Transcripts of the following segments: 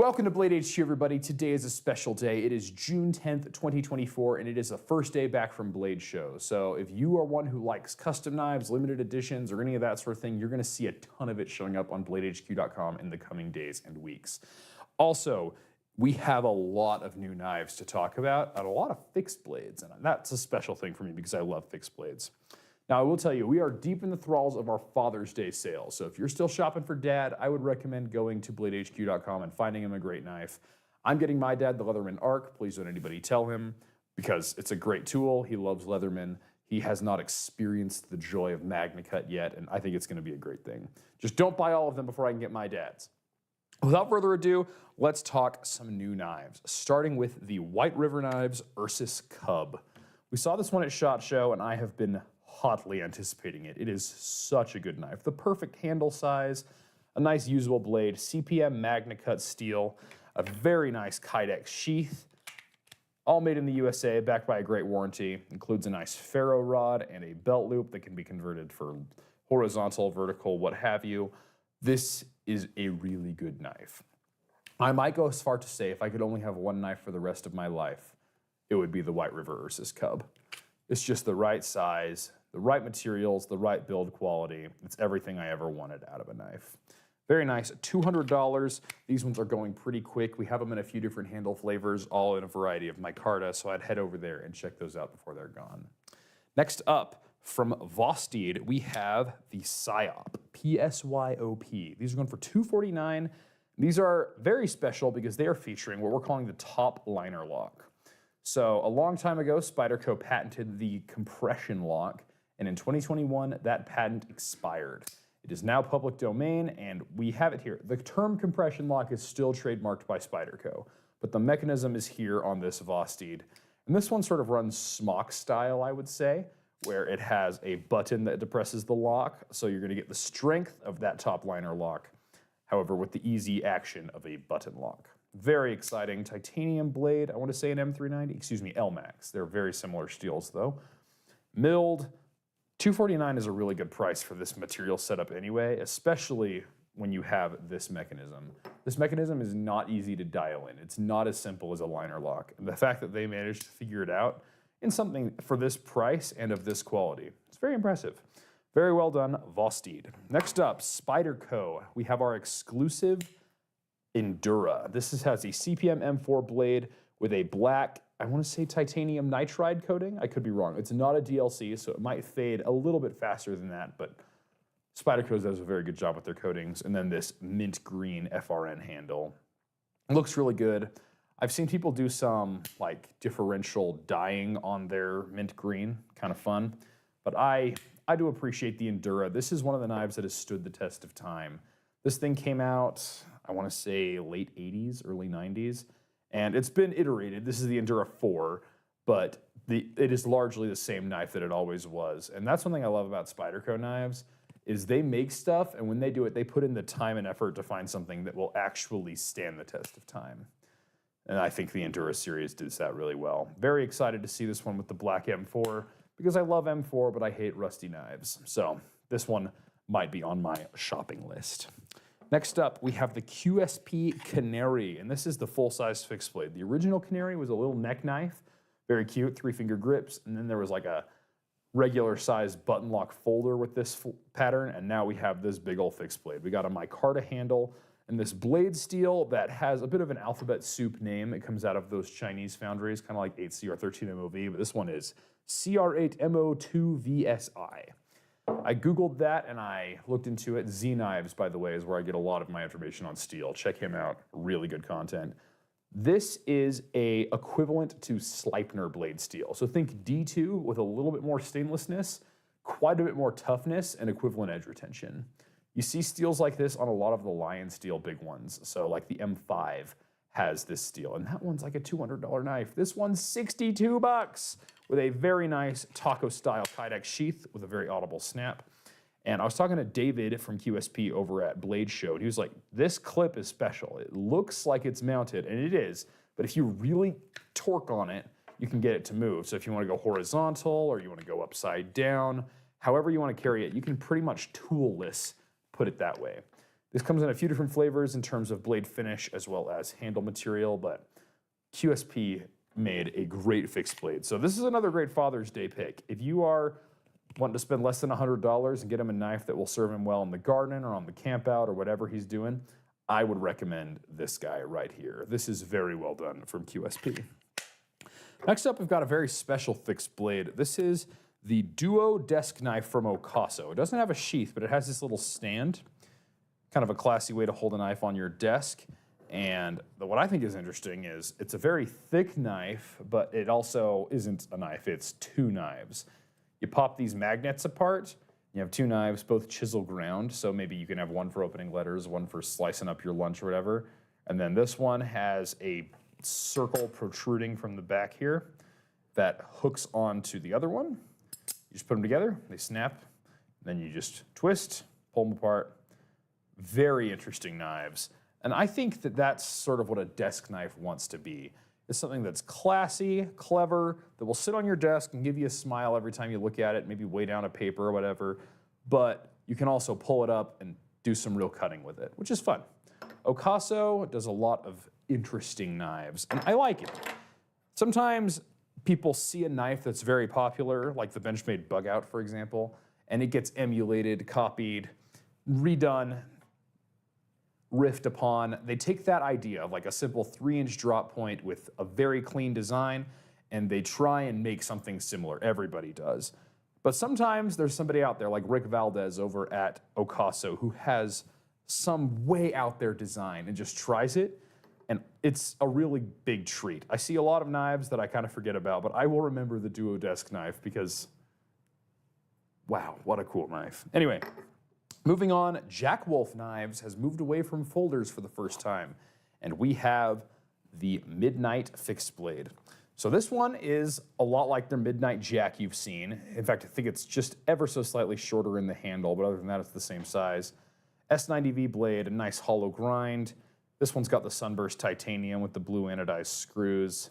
Welcome to Blade HQ, everybody. Today is a special day. It is June 10th, 2024, and it is the first day back from Blade Show. So if you are one who likes custom knives, limited editions, or any of that sort of thing, you're going to see a ton of it showing up on BladeHQ.com in the coming days and weeks. Also, we have a lot of new knives to talk about and a lot of fixed blades, and that's a special thing for me because I love fixed blades. Now, I will tell you, we are deep in the thralls of our Father's Day sale. So if you're still shopping for Dad, I would recommend going to BladeHQ.com and finding him a great knife. I'm getting my dad the Leatherman Arc. Please don't anybody tell him, because it's a great tool. He loves Leatherman. He has not experienced the joy of Magna Cut yet, and I think it's going to be a great thing. Just don't buy all of them before I can get my dad's. Without further ado, let's talk some new knives, starting with the White River Knives Ursus Cub. We saw this one at SHOT Show, and I have been hotly anticipating it. It is such a good knife. The perfect handle size, a nice usable blade, CPM Magna Cut steel, a very nice Kydex sheath, all made in the USA, backed by a great warranty. Includes a nice ferro rod and a belt loop that can be converted for horizontal, vertical, what have you. This is a really good knife. I might go as far to say if I could only have one knife for the rest of my life, it would be the White River Ursus Cub. It's just the right size, the right materials, the right build quality. It's everything I ever wanted out of a knife. Very nice, $200. These ones are going pretty quick. We have them in a few different handle flavors, all in a variety of micarta, so I'd head over there and check those out before they're gone. Next up, from Vosteed, we have the Psyop, P-S-Y-O-P. These are going for $249. These are very special because they are featuring what we're calling the top liner lock. So a long time ago, Spyderco patented the compression lock, and in 2021, that patent expired. It is now public domain, and we have it here. The term compression lock is still trademarked by Spyderco, but the mechanism is here on this Vosteed. And this one sort of runs smock style, I would say, where it has a button that depresses the lock, so you're gonna get the strength of that top liner lock, however, with the easy action of a button lock. Very exciting. Titanium blade, I want to say an M390, excuse me, LMAX. They're very similar steels though. Milled, $249 is a really good price for this material setup anyway, especially when you have this mechanism. This mechanism is not easy to dial in. It's not as simple as a liner lock. And the fact that they managed to figure it out in something for this price and of this quality, it's very impressive. Very well done, Vosteed. Next up, Spyderco. We have our exclusive Endura. This has a CPM M4 blade with a black, I want to say titanium nitride coating. I could be wrong. It's not a DLC, so it might fade a little bit faster than that, but Spyderco does a very good job with their coatings. And then this mint green FRN handle. It looks really good. I've seen people do some like differential dyeing on their mint green, kind of fun. But I do appreciate the Endura. This is one of the knives that has stood the test of time. This thing came out, I want to say late 80s, early 90s, and it's been iterated. This is the Endura 4, but it is largely the same knife that it always was. And that's one thing I love about Spyderco knives, is they make stuff, and when they do it, they put in the time and effort to find something that will actually stand the test of time. And I think the Endura series does that really well. Very excited to see this one with the black M4, because I love M4, but I hate rusty knives. So this one might be on my shopping list. Next up, we have the QSP Canary, and this is the full-size fixed blade. The original Canary was a little neck knife, very cute, 3-finger grips, and then there was like a regular-sized button lock folder with this pattern, and now we have this big old fixed blade. We got a micarta handle, and this blade steel that has a bit of an alphabet soup name. It comes out of those Chinese foundries, kind of like 8CR13MOV, but this one is CR8MO2VSI. I Googled that and I looked into it. Z Knives, by the way, is where I get a lot of my information on steel. Check him out, really good content. This is a equivalent to Sleipner blade steel. So think D2 with a little bit more stainlessness, quite a bit more toughness, and equivalent edge retention. You see steels like this on a lot of the Lion steel big ones. So like the M5 has this steel, and that one's like a $200 knife. This one's $62 with a very nice taco-style Kydex sheath with a very audible snap. And I was talking to David from QSP over at Blade Show, and he was like, this clip is special. It looks like it's mounted, and it is, but if you really torque on it, you can get it to move. So if you want to go horizontal or you want to go upside down, however you want to carry it, you can pretty much toolless put it that way. This comes in a few different flavors in terms of blade finish as well as handle material, but QSP made a great fixed blade. So this is another great Father's Day pick. If you are wanting to spend less than $100 and get him a knife that will serve him well in the garden or on the camp out or whatever he's doing, I would recommend this guy right here. This is very well done from QSP. Next up, we've got a very special fixed blade. This is the Duo Desk Knife from Ocaso. It doesn't have a sheath, but it has this little stand, kind of a classy way to hold a knife on your desk. And what I think is interesting is it's a very thick knife, but it also isn't a knife, it's two knives. You pop these magnets apart, you have two knives, both chisel ground, so maybe you can have one for opening letters, one for slicing up your lunch or whatever. And then this one has a circle protruding from the back here that hooks onto the other one. You just put them together, they snap, then you just twist, pull them apart. Very interesting knives. And I think that that's sort of what a desk knife wants to be. It's something that's classy, clever, that will sit on your desk and give you a smile every time you look at it, maybe weigh down a paper or whatever, but you can also pull it up and do some real cutting with it, which is fun. Ocaso does a lot of interesting knives, and I like it. Sometimes people see a knife that's very popular, like the Benchmade Bug Out, for example, and it gets emulated, copied, redone, riffed upon. They take that idea of like a simple 3-inch drop point with a very clean design, and they try and make something similar. Everybody does. But sometimes there's somebody out there like Rick Valdez over at Ocaso who has some way out there design and just tries it, and it's a really big treat. I see a lot of knives that I kind of forget about, but I will remember the Duo Desk Knife because, wow, what a cool knife. Anyway, moving on, Jack Wolf Knives has moved away from folders for the first time, and we have the Midnight Fixed Blade. So this one is a lot like their Midnight Jack you've seen. In fact, I think it's just ever so slightly shorter in the handle, but other than that, it's the same size. S90V blade, a nice hollow grind. This one's got the Sunburst titanium with the blue anodized screws.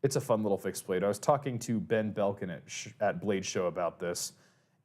It's a fun little fixed blade. I was talking to Ben Belkin at Blade Show about this,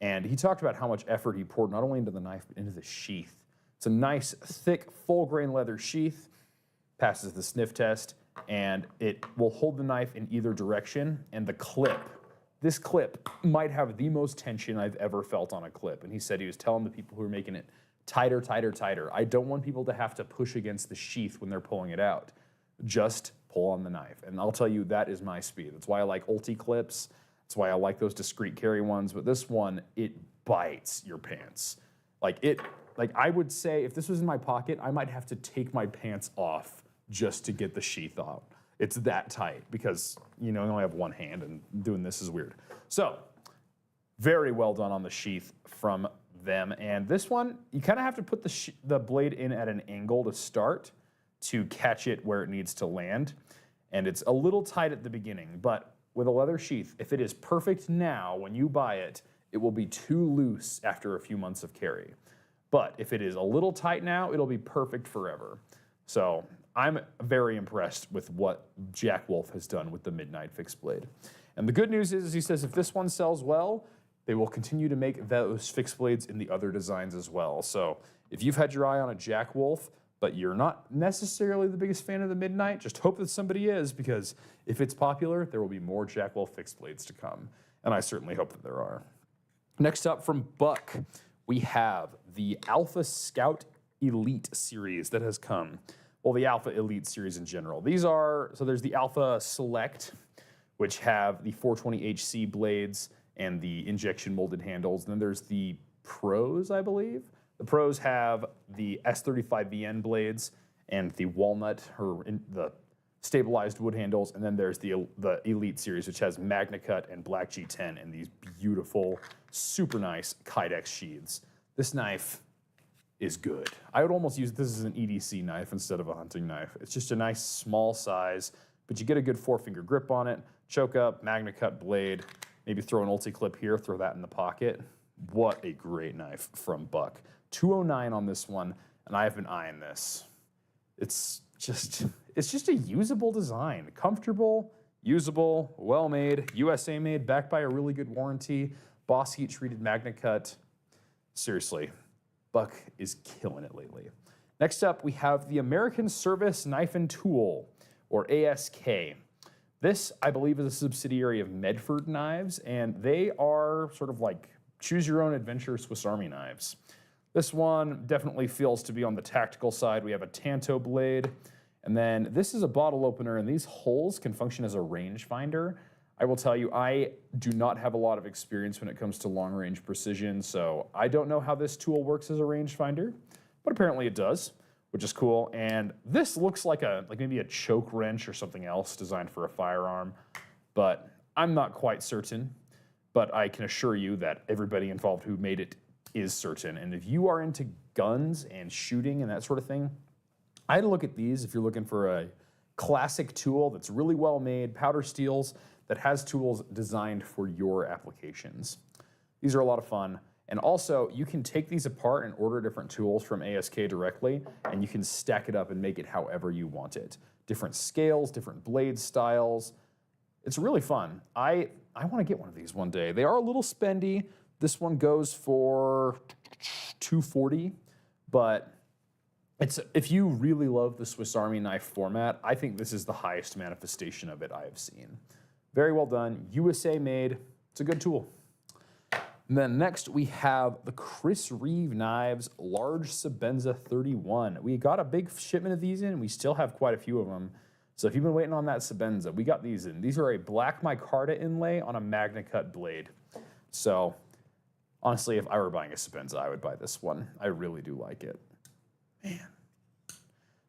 and he talked about how much effort he poured not only into the knife, but into the sheath. It's a nice, thick, full-grain leather sheath, passes the sniff test, and it will hold the knife in either direction, and the clip, this clip might have the most tension I've ever felt on a clip. And he said he was telling the people who were making it, tighter, tighter, tighter. I don't want people to have to push against the sheath when they're pulling it out. Just pull on the knife. And I'll tell you, that is my speed. That's why I like Ulti clips. That's why I like those discreet carry ones. But this one, it bites your pants. Like I would say if this was in my pocket, I might have to take my pants off just to get the sheath out. It's that tight because, you know, I only have one hand and doing this is weird. So, very well done on the sheath from them. And this one, you kind of have to put the blade in at an angle to start to catch it where it needs to land. And it's a little tight at the beginning, but with a leather sheath, if it is perfect now when you buy it, it will be too loose after a few months of carry. But if it is a little tight now, it'll be perfect forever. So I'm very impressed with what Jack Wolf has done with the Midnight Fixed Blade. And the good news is, he says, if this one sells well, they will continue to make those fixed blades in the other designs as well. So if you've had your eye on a Jack Wolf, but you're not necessarily the biggest fan of the Midnight, just hope that somebody is, because if it's popular, there will be more Jack Wolf fixed blades to come. And I certainly hope that there are. Next up from Buck, we have the Alpha Scout Elite series that has come. Well, the Alpha Elite series in general. These are, so there's the Alpha Select, which have the 420HC blades and the injection molded handles. And then there's the Pros, I believe. The Pros have the S35VN blades and the walnut, or the stabilized wood handles. And then there's the Elite series, which has Magna Cut and Black G10 and these beautiful, super nice Kydex sheaths. This knife is good. I would almost use this as an EDC knife instead of a hunting knife. It's just a nice small size, but you get a good 4-finger grip on it, choke up, Magna Cut blade, maybe throw an Ulti clip here, throw that in the pocket. What a great knife from Buck. 209 on this one, and I have been eyeing this. It's just a usable design. Comfortable, usable, well-made, USA made, backed by a really good warranty, Boss heat treated Magna Cut. Seriously, Buck is killing it lately. Next up, we have the American Service Knife and Tool, or ASK. This, I believe, is a subsidiary of Medford Knives, and they are sort of like choose-your-own-adventure Swiss Army knives. This one definitely feels to be on the tactical side. We have a Tanto blade, and then this is a bottle opener, and these holes can function as a rangefinder. I will tell you, I do not have a lot of experience when it comes to long-range precision, so I don't know how this tool works as a rangefinder, but apparently it does, which is cool. And this looks like maybe a choke wrench or something else designed for a firearm, but I'm not quite certain. But I can assure you that everybody involved who made it is certain. And if you are into guns and shooting and that sort of thing, I'd look at these if you're looking for a classic tool that's really well made, powder steels, that has tools designed for your applications. These are a lot of fun. And also, you can take these apart and order different tools from ASK directly, and you can stack it up and make it however you want it. Different scales, different blade styles. It's really fun. I want to get one of these one day. They are a little spendy. This one goes for $240, but if you really love the Swiss Army knife format, I think this is the highest manifestation of it I have seen. Very well done, USA made. It's a good tool. And then next we have the Chris Reeve Knives Large Sebenza 31. We got a big shipment of these in, and we still have quite a few of them. So if you've been waiting on that Sebenza, we got these in. These are a black micarta inlay on a Magna Cut blade. So honestly, if I were buying a Sebenza, I would buy this one. I really do like it. Man.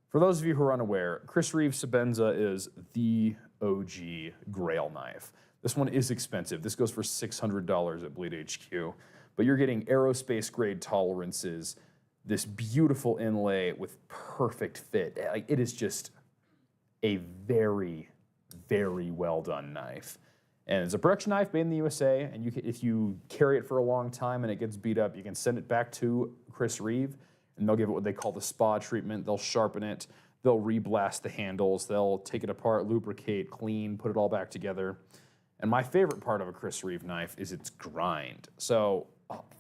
For those of you who are unaware, Chris Reeve Sebenza is the OG Grail knife. This one is expensive. This goes for $600 at Blade HQ, but you're getting aerospace grade tolerances, this beautiful inlay with perfect fit. Like, it is just a very, very well done knife. And it's a production knife made in the USA, and if you carry it for a long time and it gets beat up, you can send it back to Chris Reeve, and they'll give it what they call the spa treatment. They'll sharpen it, they'll reblast the handles, they'll take it apart, lubricate, clean, put it all back together. And my favorite part of a Chris Reeve knife is its grind. So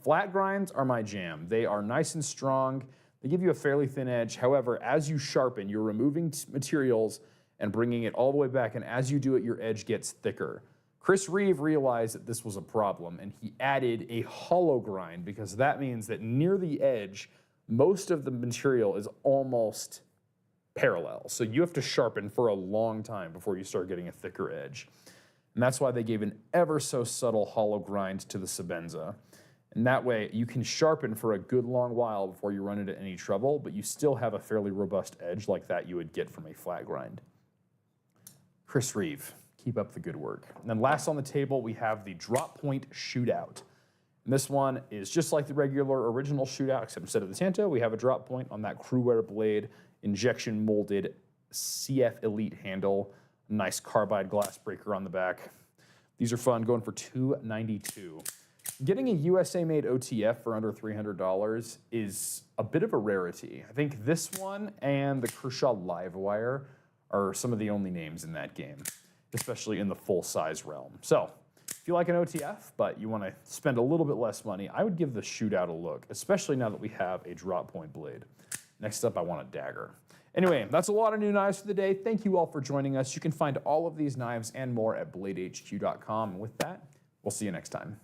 flat grinds are my jam. They are nice and strong. They give you a fairly thin edge. However, as you sharpen, you're removing materials and bringing it all the way back. And as you do it, your edge gets thicker. Chris Reeve realized that this was a problem, and he added a hollow grind, because that means that near the edge, most of the material is almost parallel. So you have to sharpen for a long time before you start getting a thicker edge. And that's why they gave an ever so subtle hollow grind to the Sebenza. And that way you can sharpen for a good long while before you run into any trouble, but you still have a fairly robust edge like that you would get from a flat grind. Chris Reeve, keep up the good work. And then last on the table, we have the Drop Point Shootout. And this one is just like the regular original Shootout, except instead of the Tanto, we have a drop point on that Crewwear blade, injection molded CF Elite handle. Nice carbide glass breaker on the back. These are fun, going for $292. Getting a USA-made OTF for under $300 is a bit of a rarity. I think this one and the Kershaw Livewire are some of the only names in that game, especially in the full-size realm. So if you like an OTF, but you want to spend a little bit less money, I would give the Shootout a look, especially now that we have a drop point blade. Next up, I want a dagger. Anyway, that's a lot of new knives for the day. Thank you all for joining us. You can find all of these knives and more at bladehq.com. And with that, we'll see you next time.